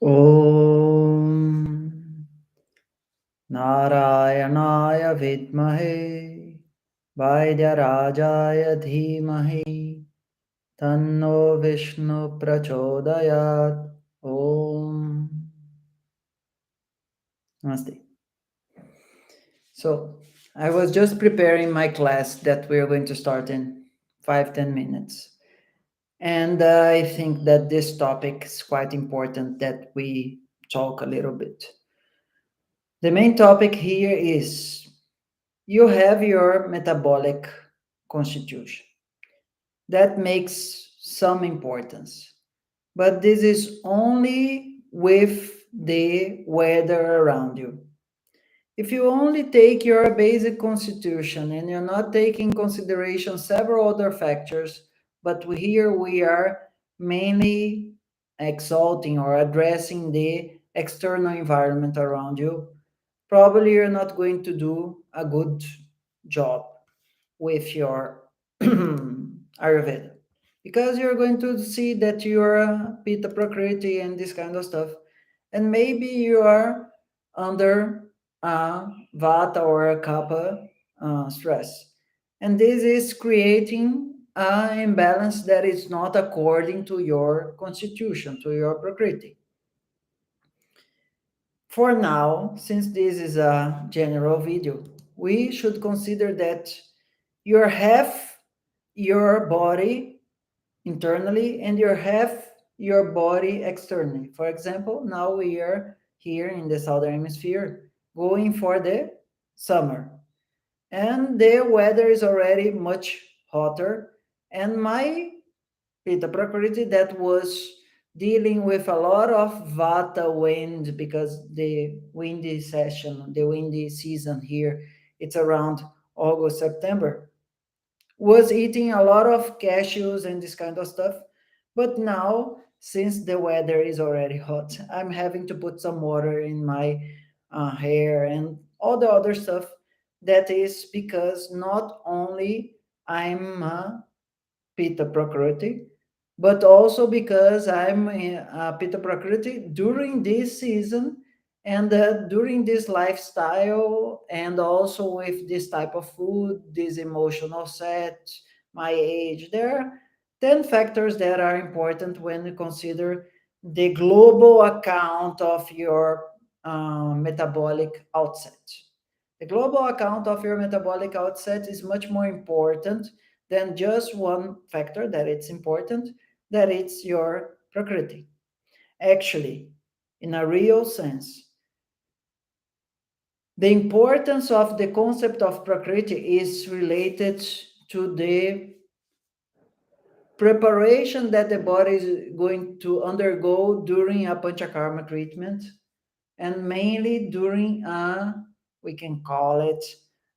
ॐ नारायणाय विद्महे वैद्यराजाय धीमहि तन्नो विष्णु प्रचोदयात् ॐ Namaste. So, I was just preparing my class that we are going to start in 5-10 minutes. And I think that this topic is quite important that we talk a little bit. The main topic here is you have your metabolic constitution. That makes some importance. But this is only with the weather around you. If you only take your basic constitution and you're not taking consideration several other factors, but here we are mainly exalting or addressing the external environment around you, probably you're not going to do a good job with your Ayurveda because you're going to see that you're a Pitta Prakriti and this kind of stuff, and maybe you are under a Vata or a Kapha stress, and this is creating an imbalance that is not according to your constitution, to your Prakriti. For now, since this is a general video, we should consider that you have your body internally and you have your body externally. For example, now we are here in the southern hemisphere going for the summer, and the weather is already much hotter, and my Pitta Prakriti that was dealing with a lot of Vata wind because the windy season here, it's around August, September, was eating a lot of cashews and this kind of stuff. But now, since the weather is already hot, I'm having to put some water in my hair and all the other stuff. That is because not only I'm Pitta Prakriti, but also because I'm Pitta Prakriti during this season and during this lifestyle, and also with this type of food, this emotional set, my age. There are 10 factors that are important when you consider the global account of your metabolic outset. The global account of your metabolic outset is much more important than just one factor that it's important, that it's your prakriti. Actually, in a real sense, the importance of the concept of prakriti is related to the preparation that the body is going to undergo during a panchakarma treatment, and mainly during a, we can call it,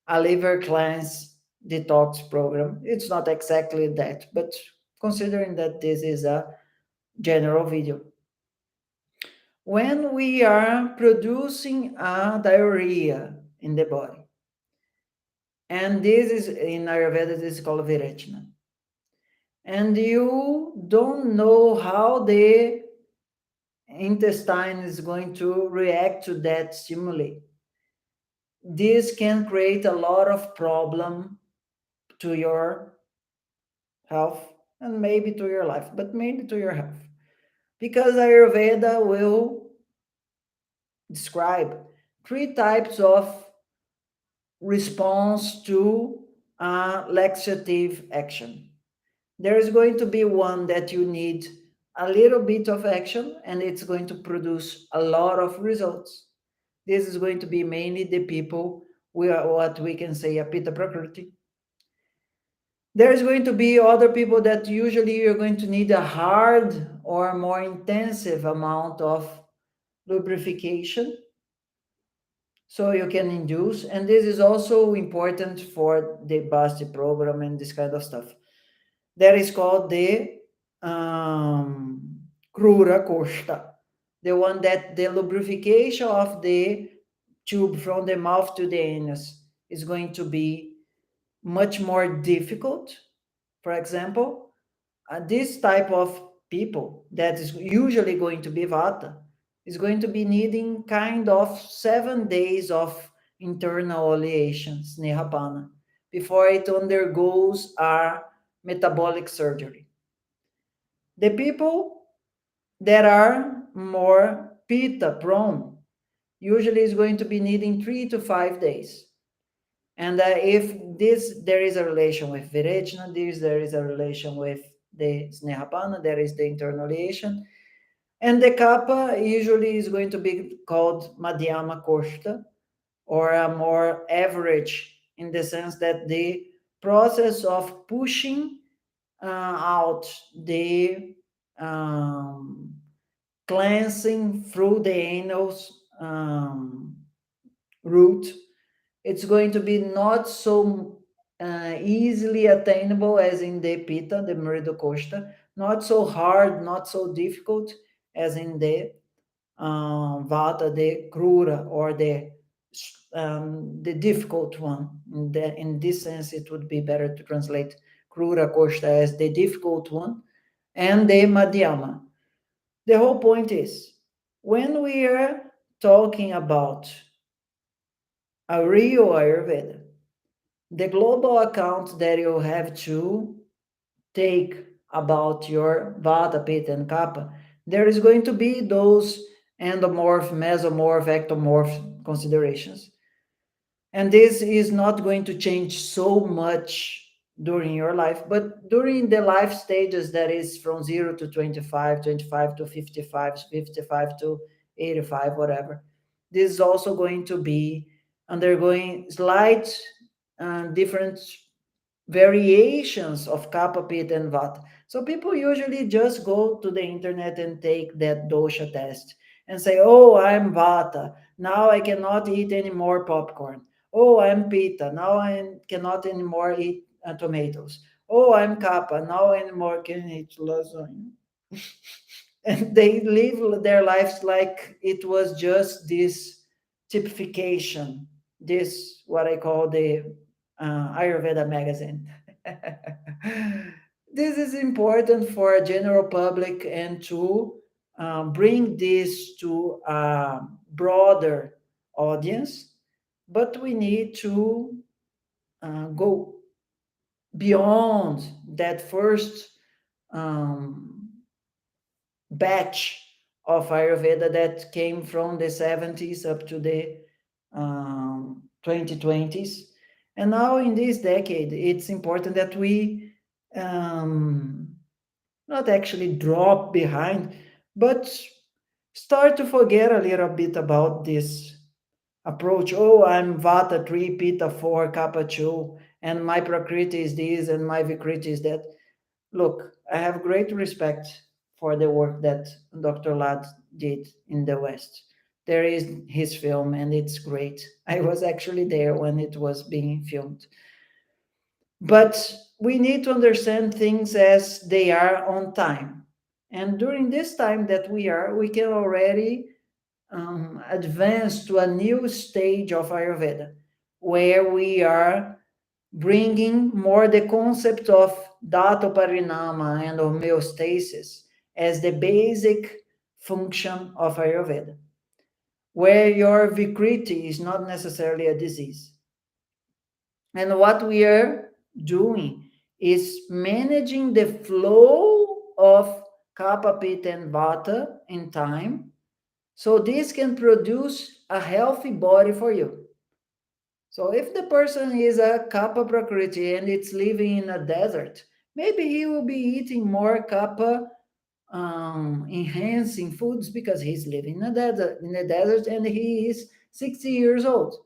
a liver cleanse detox program. It's not exactly that, but considering that this is a general video. When we are producing a diarrhea in the body, and this is in Ayurveda, this is called virechana, and you don't know how the intestine is going to react to that stimuli, this can create a lot of problem to your health and maybe to your life, but mainly to your health. Because Ayurveda will describe three types of response to laxative action. There is going to be one that you need a little bit of action and it's going to produce a lot of results. This is going to be mainly the people we are what we can say a Pitta Prakriti. There's going to be other people that usually you're going to need a hard or more intensive amount of lubrication so you can induce, and this is also important for the basti program and this kind of stuff. That is called the crura costa, the one that the lubrication of the tube from the mouth to the anus is going to be much more difficult. For example, this type of people that is usually going to be vata, is going to be needing kind of 7 days of internal oleation, snehapana, before it undergoes a metabolic surgery. The people that are more pitta prone usually is going to be needing 3 to 5 days. And if this there is a relation with Virechana, there is a relation with the Snehapana, there is the internalization. And the kappa usually is going to be called Madhyama Koshta, or a more average, in the sense that the process of pushing out the um, cleansing through the anus route, it's going to be not so easily attainable as in the Pitta, the Meridocosta, not so hard, not so difficult as in the Vata, the Krura, or the difficult one. In this sense, it would be better to translate Krura Koshta as the difficult one, and the Madhyama. The whole point is, when we are talking about a real Ayurveda, the global account that you have to take about your Vata, Pitta, and Kapha, there is going to be those endomorph, mesomorph, ectomorph considerations. And this is not going to change so much during your life, but during the life stages, that is from 0 to 25, 25 to 55, 55 to 85, whatever, this is also going to be undergoing slight different variations of kapha, pitta, and vata. So people usually just go to the internet and take that dosha test and say, oh, I'm vata, now I cannot eat any more popcorn. Oh, I'm pitta, now I cannot anymore eat tomatoes. Oh, I'm kapha, now anymore can eat lasagna. And they live their lives like it was just this typification, this what I call the Ayurveda magazine. This is important for a general public, and to bring this to a broader audience, but we need to go beyond that first um, batch of Ayurveda that came from the 70s up to the 2020s. And now in this decade, it's important that we um, not actually drop behind, but start to forget a little bit about this approach. Oh, I'm Vata 3, Pitta 4, Kapha 2, and my Prakriti is this, and my Vikriti is that. Look, I have great respect for the work that Dr. Ladd did in the West. There is his film, and it's great. I was actually there when it was being filmed. But we need to understand things as they are on time. And during this time that we can already advance to a new stage of Ayurveda, where we are bringing more the concept of dhatu and homeostasis as the basic function of Ayurveda, where your Vikriti is not necessarily a disease. And what we are doing is managing the flow of Kapha, Pitta, and Vata in time, so this can produce a healthy body for you. So if the person is a kapha prakriti and it's living in a desert, maybe he will be eating more kapha enhancing foods because he's living in a desert and he is 60 years old.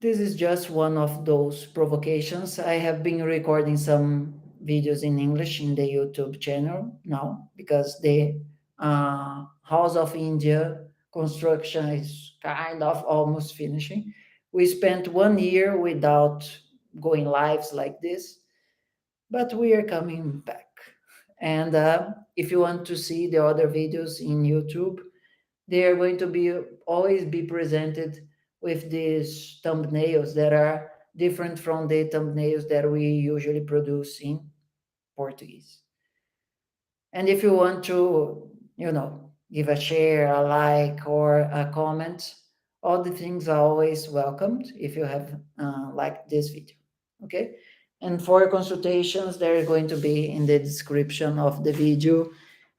This is just one of those provocations. I have been recording some videos in English in the YouTube channel now, because the House of India construction is kind of almost finishing. We spent 1 year without going lives like this, but we are coming back. And if you want to see the other videos in YouTube, they are going to be always be presented with these thumbnails that are different from the thumbnails that we usually produce in Portuguese. And if you want to, give a share, a like, or a comment. All the things are always welcomed if you have liked this video. Okay? And for consultations, they're going to be in the description of the video,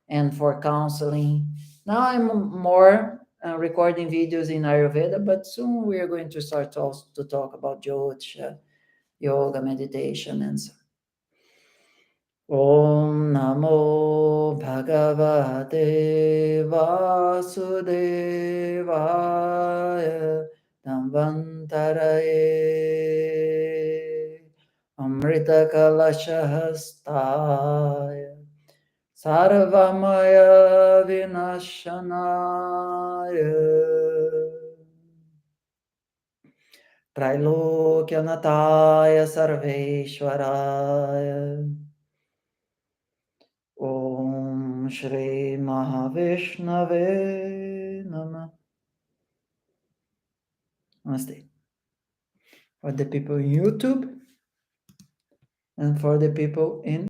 and for counseling. Now I'm more recording videos in Ayurveda, but soon we are going to start also to talk about Jyotisha, yoga, meditation, and so. Om Namo Bhagavate Vasudevaya Dhanvantaraye Amrita Kalashahastaya Sarvamaya Vinashanaya Trailokyanataya Sarveshwaraya Om Shri Mahavishnave Nama. Namaste. For the people in YouTube and for the people in